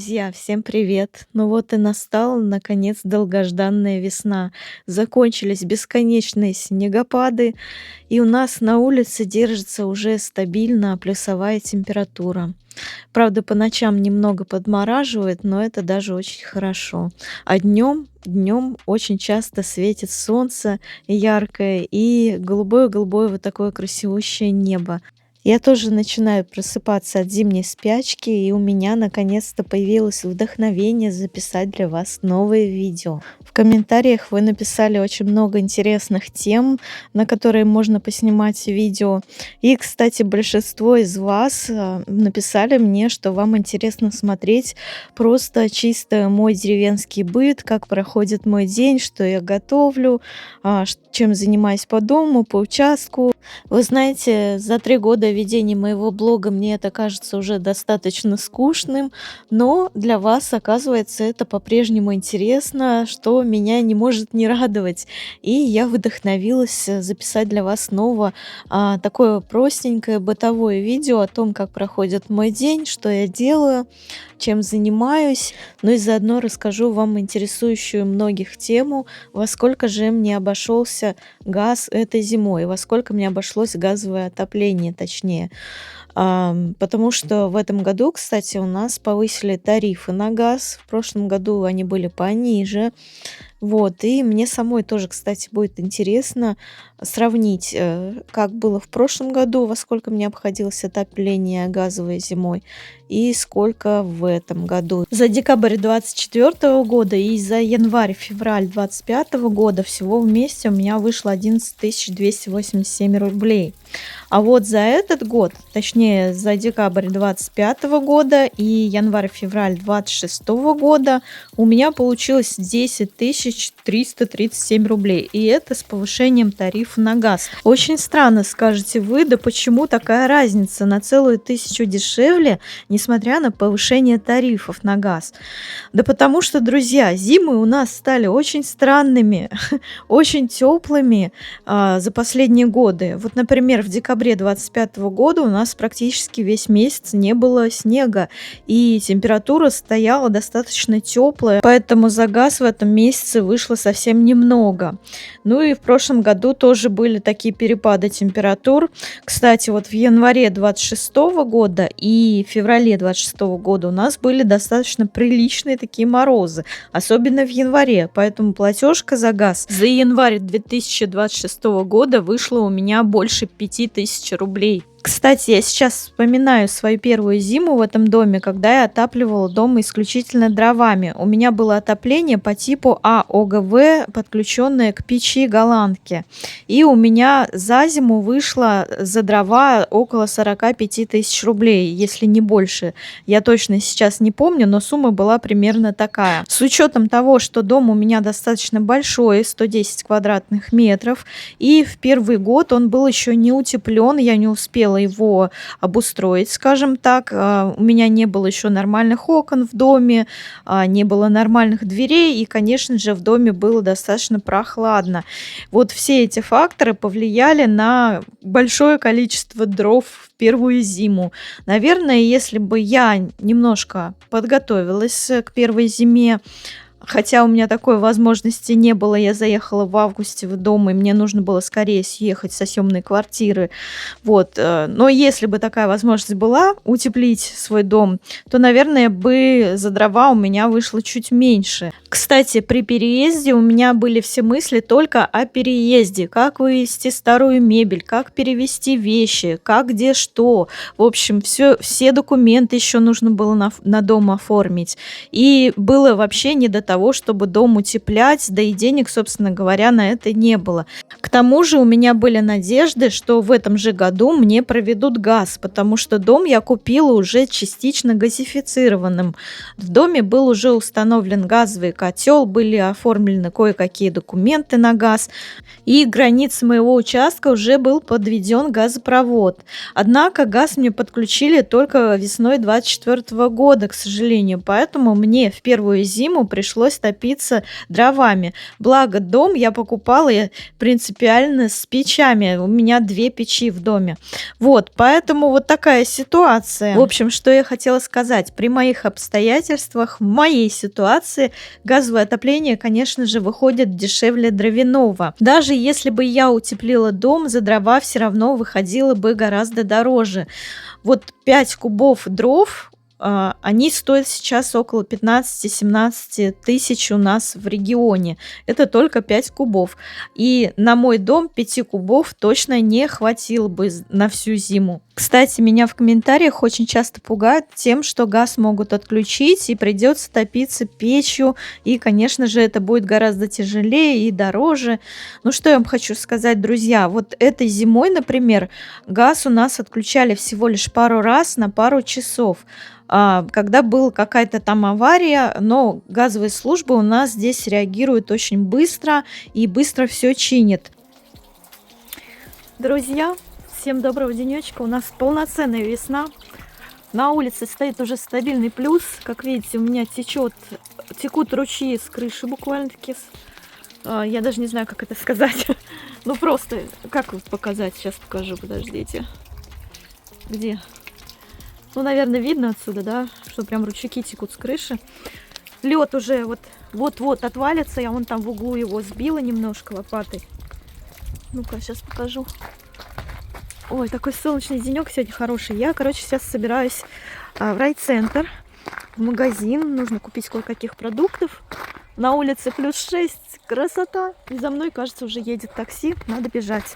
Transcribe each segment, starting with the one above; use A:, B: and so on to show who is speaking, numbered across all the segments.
A: Друзья, всем привет! Ну вот и настала, наконец, долгожданная весна. Закончились бесконечные снегопады, и у нас на улице держится уже стабильно плюсовая температура. Правда, по ночам немного подмораживает, но это даже очень хорошо. А днем очень часто светит солнце яркое и голубое-голубое вот такое красивущее небо. Я тоже начинаю просыпаться от зимней спячки, и у меня наконец-то появилось вдохновение записать для вас новые видео. В комментариях вы написали очень много интересных тем, на которые можно поснимать видео. И, кстати, большинство из вас написали мне, что вам интересно смотреть просто чисто мой деревенский быт, как проходит мой день, что я готовлю, чем занимаюсь по дому, по участку. Вы знаете, за 3 года ведения моего блога мне это кажется уже достаточно скучным, но для вас, оказывается, это по-прежнему интересно, что меня не может не радовать. И я вдохновилась записать для вас снова такое простенькое бытовое видео о том, как проходит мой день, что я делаю, чем занимаюсь, ну и заодно расскажу вам интересующую многих тему, во сколько же мне обошелся газ этой зимой, во сколько мне обошлось газовое отопление, точнее. Потому что в этом году, кстати, у нас повысили тарифы на газ. В прошлом году они были пониже. Вот, и мне самой тоже, кстати, будет интересно сравнить, как было в прошлом году, во сколько мне обходилось отопление газовое зимой, и сколько в этом году. За декабрь 2024 года и за январь-февраль 2025 года всего вместе у меня вышло 11 287 рублей. А вот за этот год, точнее за декабрь 2025 года и январь-февраль 2026 года у меня получилось 10 337 рублей. И это с повышением тарифа на газ. Очень странно, скажете вы, да почему такая разница на целую тысячу дешевле, несмотря на повышение тарифов на газ? Да потому что, друзья, зимы у нас стали очень странными, очень теплыми за последние годы. Вот, например, в декабре 2025 года у нас практически весь месяц не было снега, и температура стояла достаточно теплая, поэтому за газ в этом месяце вышло совсем немного. Ну и в прошлом году тоже были такие перепады температур. Кстати, вот в январе 26 года и феврале 26 года у нас были достаточно приличные такие морозы, особенно в январе, поэтому платежка за газ за январь 2026 года вышла у меня больше 5000 рублей. Кстати, я сейчас вспоминаю свою первую зиму в этом доме, когда я отапливала дом исключительно дровами. У меня было отопление по типу АОГВ, подключенное к печи голландки. И у меня за зиму вышло за дрова около 45 тысяч рублей, если не больше. Я точно сейчас не помню, но сумма была примерно такая. С учетом того, что дом у меня достаточно большой, 110 квадратных метров, и в первый год он был еще не утеплен, я не успела его обустроить, скажем так. У меня не было еще нормальных окон в доме, не было нормальных дверей, и, конечно же, в доме было достаточно прохладно. Вот все эти факторы повлияли на большое количество дров в первую зиму. Наверное, если бы я немножко подготовилась к первой зиме, хотя у меня такой возможности не было, я заехала в августе в дом, и мне нужно было скорее съехать со съемной квартиры. Вот. Но если бы такая возможность была, утеплить свой дом, то, наверное, бы за дрова у меня вышло чуть меньше. Кстати, при переезде у меня были все мысли только о переезде. Как вывезти старую мебель, как перевезти вещи, как где что. В общем, все документы еще нужно было на дом оформить. И было вообще не до того, чтобы дом утеплять, да и денег, собственно говоря, на это не было. К тому же у меня были надежды, что в этом же году мне проведут газ, потому что дом я купила уже частично газифицированным. В доме был уже установлен газовый котел, были оформлены кое-какие документы на газ, и границ моего участка уже был подведен газопровод. Однако газ мне подключили только весной 2024 года, к сожалению, поэтому мне в первую зиму пришлось пришлось топиться дровами. Благо, дом я покупала принципиально с печами. У меня 2 печи в доме. Вот, поэтому вот такая ситуация. В общем, что я хотела сказать. При моих обстоятельствах, в моей ситуации газовое отопление, конечно же, выходит дешевле дровяного. Даже если бы я утеплила дом, за дрова все равно выходило бы гораздо дороже. Вот 5 кубов дров, они стоят сейчас около 15-17 тысяч у нас в регионе. Это только 5 кубов. И на мой дом 5 кубов точно не хватило бы на всю зиму. Кстати, меня в комментариях очень часто пугают тем, что газ могут отключить и придется топиться печью. И, конечно же, это будет гораздо тяжелее и дороже. Ну, что я вам хочу сказать, друзья. Вот этой зимой, например, газ у нас отключали всего лишь пару раз на пару часов. Когда была какая-то там авария, но газовые службы у нас здесь реагируют очень быстро и быстро все чинят. Друзья, всем доброго денечка. У нас полноценная весна. На улице стоит уже стабильный плюс. Как видите, у меня текут ручьи с крыши буквально-таки. Я даже не знаю, как это сказать. Ну просто, как показать? Сейчас покажу, подождите. Где? Ну, наверное, видно отсюда, да, что прям ручейки текут с крыши. Лед уже вот-вот отвалится. Я вон там в углу его сбила немножко лопатой. Ну-ка, сейчас покажу. Ой, такой солнечный денек сегодня хороший. Я, короче, сейчас собираюсь в райцентр, в магазин. Нужно купить кое-каких продуктов. На улице +6. Красота. И за мной, кажется, уже едет такси. Надо бежать.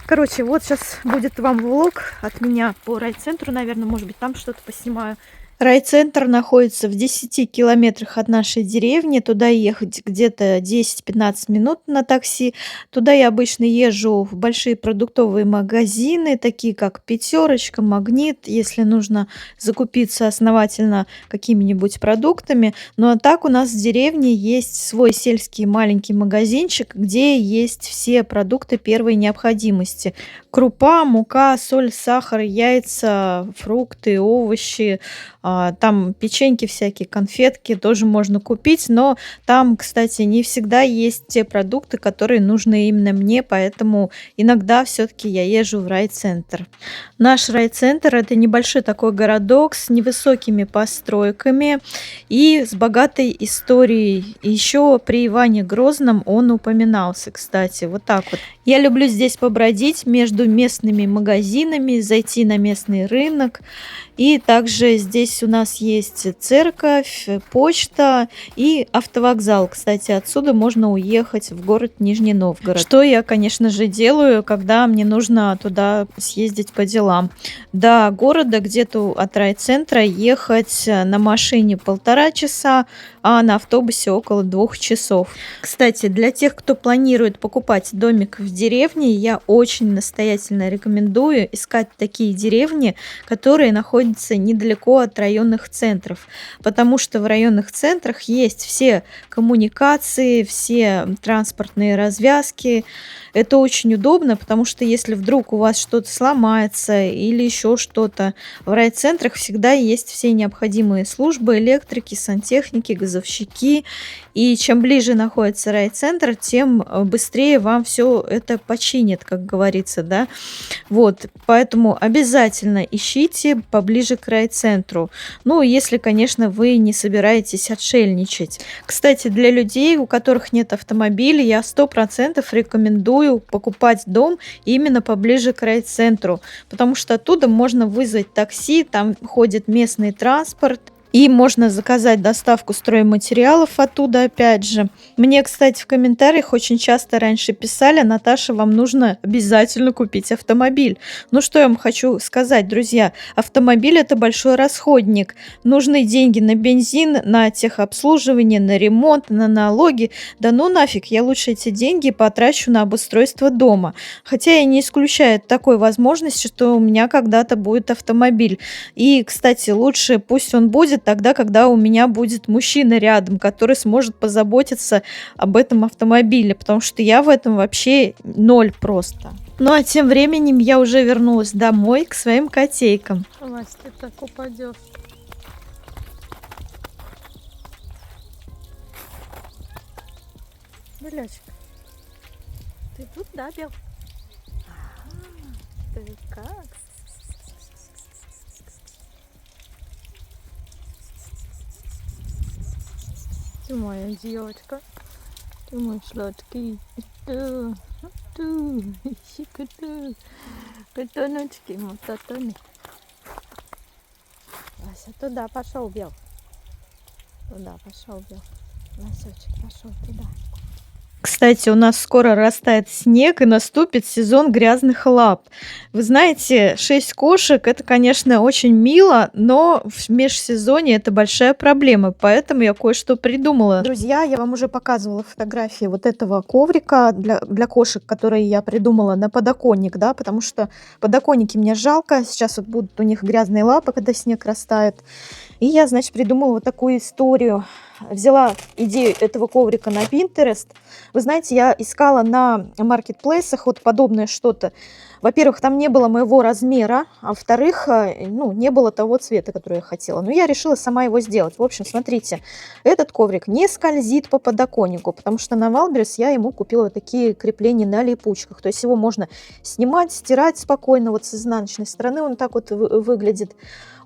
A: Короче, вот сейчас будет вам влог от меня по райцентру, наверное, может быть, там что-то поснимаю. Райцентр находится в 10 километрах от нашей деревни. Туда ехать где-то 10-15 минут на такси. Туда я обычно езжу в большие продуктовые магазины, такие как «Пятерочка», «Магнит», если нужно закупиться основательно какими-нибудь продуктами. Ну а так у нас в деревне есть свой сельский маленький магазинчик, где есть все продукты первой необходимости. Крупа, мука, соль, сахар, яйца, фрукты, овощи. Там печеньки всякие, конфетки тоже можно купить, но там, кстати, не всегда есть те продукты, которые нужны именно мне, поэтому иногда все-таки я езжу в райцентр. Наш райцентр — это небольшой такой городок с невысокими постройками и с богатой историей. Еще при Иване Грозном он упоминался, кстати, вот так вот. Я люблю здесь побродить между местными магазинами, зайти на местный рынок. И также здесь у нас есть церковь, почта и автовокзал. Кстати, отсюда можно уехать в город Нижний Новгород. Что я, конечно же, делаю, когда мне нужно туда съездить по делам. До города где-то от райцентра ехать на машине 1,5 часа, а на автобусе около 2 часов. Кстати, для тех, кто планирует покупать домик в деревне, я очень настоятельно рекомендую искать такие деревни, которые находятся недалеко от районных центров, потому что в районных центрах есть все коммуникации, все транспортные развязки. Это очень удобно, потому что если вдруг у вас что-то сломается или еще что-то, в райцентрах всегда есть все необходимые службы: электрики, сантехники, газовщики. И чем ближе находится райцентр, тем быстрее вам все это починят, как говорится, да. Вот, поэтому обязательно ищите поближе к райцентру. Ну, если, конечно, вы не собираетесь отшельничать. Кстати, для людей, у которых нет автомобиля, я 100% рекомендую покупать дом именно поближе к райцентру, потому что оттуда можно вызвать такси, там ходит местный транспорт. И можно заказать доставку стройматериалов оттуда, опять же. Мне, кстати, в комментариях очень часто раньше писали: Наташа, вам нужно обязательно купить автомобиль. Ну, что я вам хочу сказать, друзья. Автомобиль — это большой расходник. Нужны деньги на бензин, на техобслуживание, на ремонт, на налоги. Да ну нафиг, я лучше эти деньги потрачу на обустройство дома. Хотя я не исключаю такой возможности, что у меня когда-то будет автомобиль. И, кстати, лучше пусть он будет тогда, когда у меня будет мужчина рядом, который сможет позаботиться об этом автомобиле, потому что я в этом вообще ноль просто. Ну а тем временем я уже вернулась домой к своим котейкам.
B: Настя, ты так упадешь.
A: Белячек, ты тут, да, Бел? Ты как? Ты моя девочка. Ты мой сладкий. Ту, ту, щекоту. Котоночки, мототоны. Вася, туда пошел, Бел. Туда пошел, Бел. Васечек пошел туда. Кстати, у нас скоро растает снег и наступит сезон грязных лап. Вы знаете, 6 кошек это, конечно, очень мило, но в межсезонье это большая проблема, поэтому я кое-что придумала. Друзья, я вам уже показывала фотографии вот этого коврика для кошек, который я придумала на подоконник, да, потому что подоконники мне жалко, сейчас вот будут у них грязные лапы, когда снег растает. И я, значит, придумала вот такую историю. Взяла идею этого коврика на Pinterest. Вы знаете, я искала на маркетплейсах вот подобное что-то. Во-первых, там не было моего размера, а во-вторых, ну, не было того цвета, который я хотела. Но я решила сама его сделать. В общем, смотрите, этот коврик не скользит по подоконнику, потому что на Wildberries я ему купила вот такие крепления на липучках. То есть его можно снимать, стирать спокойно. Вот с изнаночной стороны он так вот выглядит.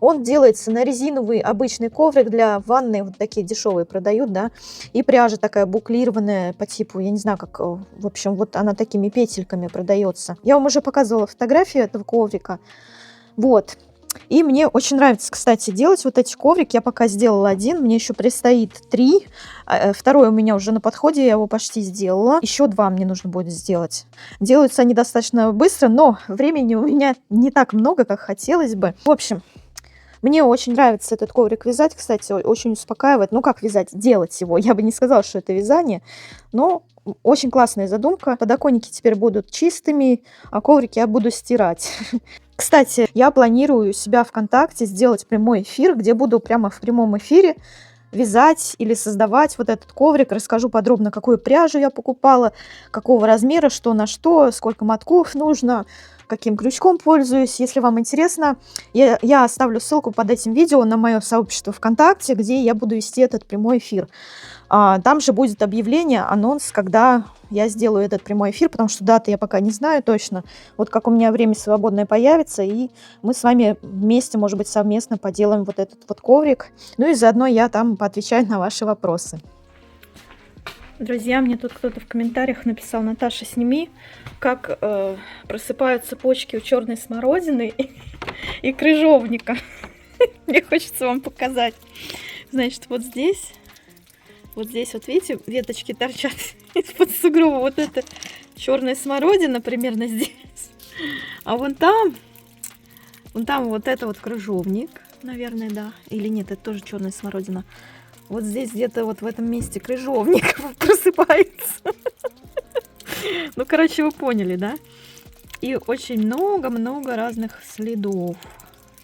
A: Он делается на резиновый обычный коврик для ванны, вот такие дешевые продают, да, и пряжа такая буклированная по типу, я не знаю, как, в общем, вот она такими петельками продается. Я вам уже показывала фотографию этого коврика, вот. И мне очень нравится, кстати, делать вот эти коврики. Я пока сделала один, мне еще предстоит 3. Второй у меня уже на подходе, я его почти сделала. Еще 2 мне нужно будет сделать. Делаются они достаточно быстро, но времени у меня не так много, как хотелось бы. В общем, мне очень нравится этот коврик вязать, кстати, очень успокаивает. Ну, как вязать? Делать его. Я бы не сказала, что это вязание, но очень классная задумка. Подоконники теперь будут чистыми, а коврики я буду стирать. Кстати, я планирую у себя ВКонтакте сделать прямой эфир, где буду прямо в прямом эфире вязать или создавать вот этот коврик. Расскажу подробно, какую пряжу я покупала, какого размера, что на что, сколько мотков нужно, каким крючком пользуюсь. Если вам интересно, я оставлю ссылку под этим видео на мое сообщество ВКонтакте, где я буду вести этот прямой эфир. Там же будет объявление, анонс, когда я сделаю этот прямой эфир, потому что даты я пока не знаю точно. Вот как у меня время свободное появится, и мы с вами вместе, может быть, совместно поделаем вот этот вот коврик. Ну и заодно я там поотвечаю на ваши вопросы. Друзья, мне тут кто-то в комментариях написал: Наташа, сними, как просыпаются почки у черной смородины и крыжовника. Мне хочется вам показать. Значит, вот здесь, вот видите, веточки торчат из-под сугроба. Вот это черная смородина примерно здесь. А вон там вот это вот крыжовник, наверное, да. Или нет, это тоже черная смородина. Вот здесь где-то вот в этом месте крыжовник просыпается. Ну, короче, вы поняли, да? И очень много-много разных следов.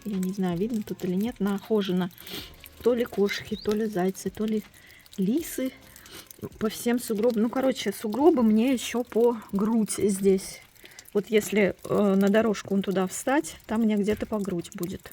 A: Я не знаю, видно тут или нет, нахожено. То ли кошки, то ли зайцы, то ли лисы. По всем сугробам. Ну, короче, сугробы мне еще по грудь здесь. Вот если на дорожку туда встать, там мне где-то по грудь будет.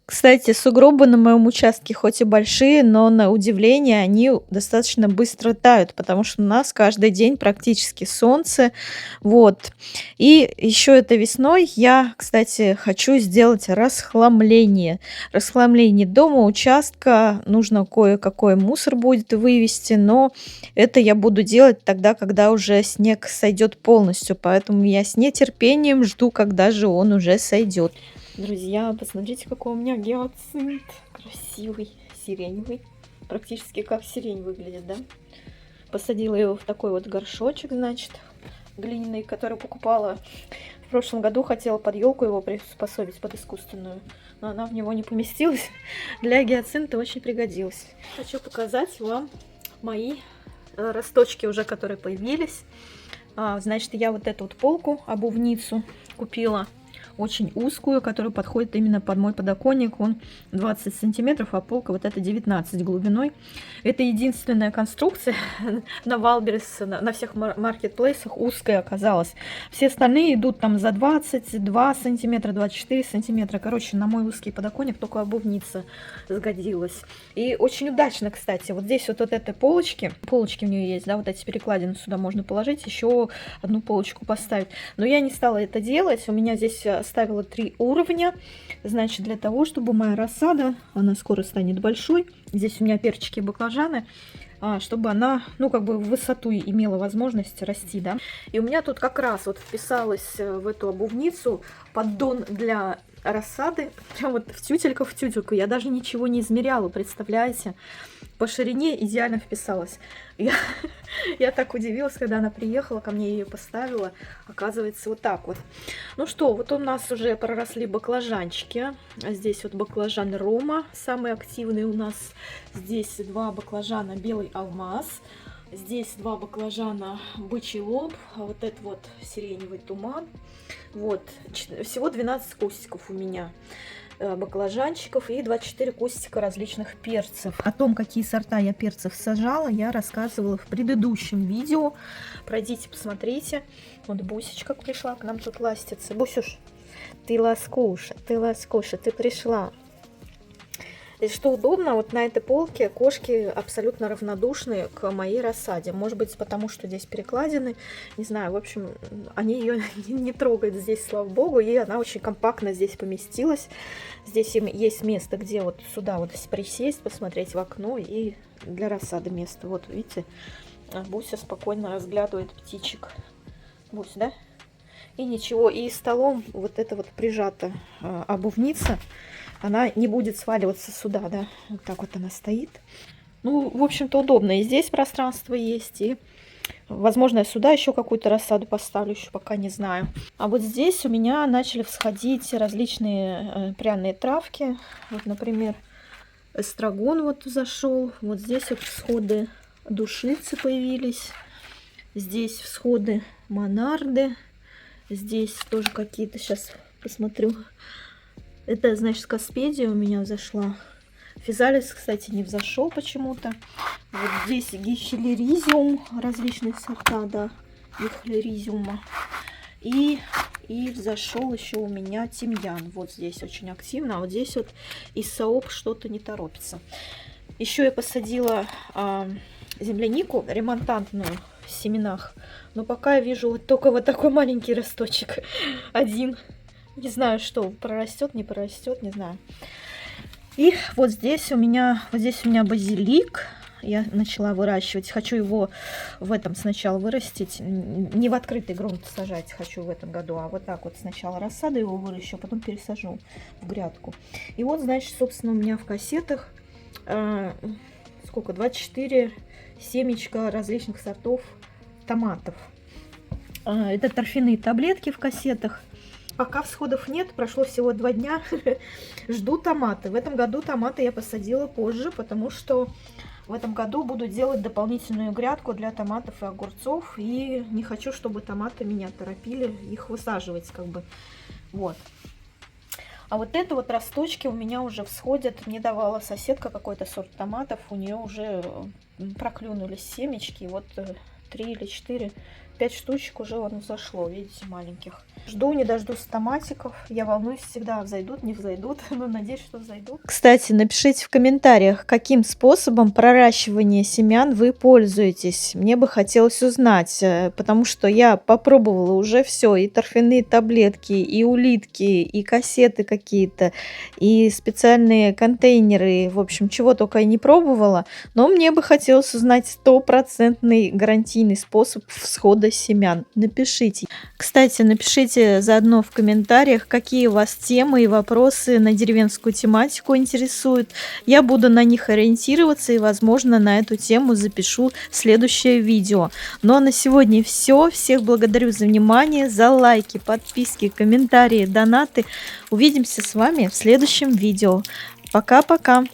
A: Кстати, сугробы на моем участке хоть и большие, но на удивление они достаточно быстро тают, потому что у нас каждый день практически солнце. Вот. И еще этой весной я, кстати, хочу сделать расхламление. Расхламление дома, участка. Нужно кое-какой мусор будет вывести, но это я буду делать тогда, когда уже снег сойдет полностью. Поэтому я с нетерпением жду, когда же он уже сойдет. Друзья, посмотрите, какой у меня гиацинт. Красивый, сиреневый. Практически как сирень выглядит, да? Посадила его в такой вот горшочек, значит, глиняный, который покупала в прошлом году. Хотела под елку его приспособить, под искусственную. Но она в него не поместилась. Для гиацинта очень пригодилась. Хочу показать вам мои росточки уже, которые появились. Значит, я вот эту вот полку, обувницу купила. очень узкую, которая подходит именно под мой подоконник. Он 20 сантиметров, а полка вот это 19 глубиной. Это единственная конструкция на Валберес, на всех маркетплейсах узкая оказалась. Все остальные идут там за 22 сантиметра, 24 сантиметра. Короче, на мой узкий подоконник только обувница сгодилась. И очень удачно, кстати. Вот здесь вот этой полочки у нее есть, да, вот эти перекладины сюда можно положить, еще одну полочку поставить. Но я не стала это делать. У меня здесь оставила 3 уровня. Значит, для того, чтобы моя рассада, она скоро станет большой. Здесь у меня перчики и баклажаны, чтобы она, ну, как бы в высоту имела возможность расти, да. И у меня тут как раз вот вписалась в эту обувницу поддон для рассады, прям вот в тютельку. Я даже ничего не измеряла, представляете? По ширине идеально вписалась. Я так удивилась, когда она приехала, ко мне ее поставила. Оказывается, вот так вот. Ну что, вот у нас уже проросли баклажанчики. Здесь вот баклажан Рома, самый активный у нас. Здесь 2 баклажана белый алмаз. Здесь 2 баклажана бычий лоб, а вот это вот сиреневый туман. Вот, всего 12 кустиков у меня баклажанчиков и 24 кустика различных перцев. О том, какие сорта я перцев сажала, я рассказывала в предыдущем видео. Пройдите, посмотрите. Вот Бусечка пришла к нам тут ластится. Бусюш, ты ласкуша, ты пришла. И что удобно, вот на этой полке кошки абсолютно равнодушны к моей рассаде. Может быть, потому что здесь перекладины, не знаю, в общем, они ее не трогают здесь, слава богу, и она очень компактно здесь поместилась. Здесь им есть место, где вот сюда вот присесть, посмотреть в окно, и для рассады место. Вот, видите, Буся спокойно разглядывает птичек. Бусь, да? И ничего, и столом вот это вот прижата обувница, она не будет сваливаться сюда, да, вот так вот она стоит. Ну, в общем-то, удобно. И здесь пространство есть, и, возможно, я сюда еще какую-то рассаду поставлю, еще пока не знаю. А вот здесь у меня начали всходить различные пряные травки. Вот, например, эстрагон вот зашел. Вот здесь вот всходы душицы появились. Здесь всходы монарды. Здесь тоже какие-то, сейчас посмотрю. Это, значит, Каспедия у меня взошла. Физалис, кстати, не взошел почему-то. Вот здесь гихлеризиум, различные сорта, да, гихлеризиума. И взошел еще у меня тимьян. Вот здесь очень активно. А вот здесь вот из саоп что-то не торопится. Еще я посадила землянику ремонтантную в семенах. Но пока я вижу вот только вот такой маленький росточек. Один. Не знаю, что прорастет, не прорастет, не знаю. И вот здесь у меня базилик. Я начала выращивать. Хочу его в этом сначала вырастить. Не в открытый грунт сажать хочу в этом году, а вот так вот сначала рассаду его выращу, а потом пересажу в грядку. И вот, значит, собственно, у меня в кассетах сколько? 24 семечка различных сортов томатов. Это торфяные таблетки в кассетах. Пока всходов нет, прошло всего 2 дня. Жду томаты. В этом году томаты я посадила позже, потому что в этом году буду делать дополнительную грядку для томатов и огурцов. И не хочу, чтобы томаты меня торопили их высаживать, как бы. Вот. А вот это вот росточки у меня уже всходят. Мне давала соседка какой-то сорт томатов. У нее уже проклюнулись семечки. Вот 3 или 4, 5 штучек уже вон взошло, видите, маленьких. Жду, не дождусь томатиков. Я волнуюсь всегда, взойдут, не взойдут. Но надеюсь, что взойдут. Кстати, напишите в комментариях, каким способом проращивания семян вы пользуетесь. Мне бы хотелось узнать, потому что я попробовала уже все. И торфяные таблетки, и улитки, и кассеты какие-то, и специальные контейнеры. В общем, чего только я не пробовала. Но мне бы хотелось узнать стопроцентный гарантийный способ всхода семян. Напишите. Кстати, напишите заодно в комментариях, какие у вас темы и вопросы на деревенскую тематику интересуют. Я буду на них ориентироваться и, возможно, на эту тему запишу следующее видео. Ну а на сегодня все. Всех благодарю за внимание, за лайки, подписки, комментарии, донаты. Увидимся с вами в следующем видео. Пока-пока!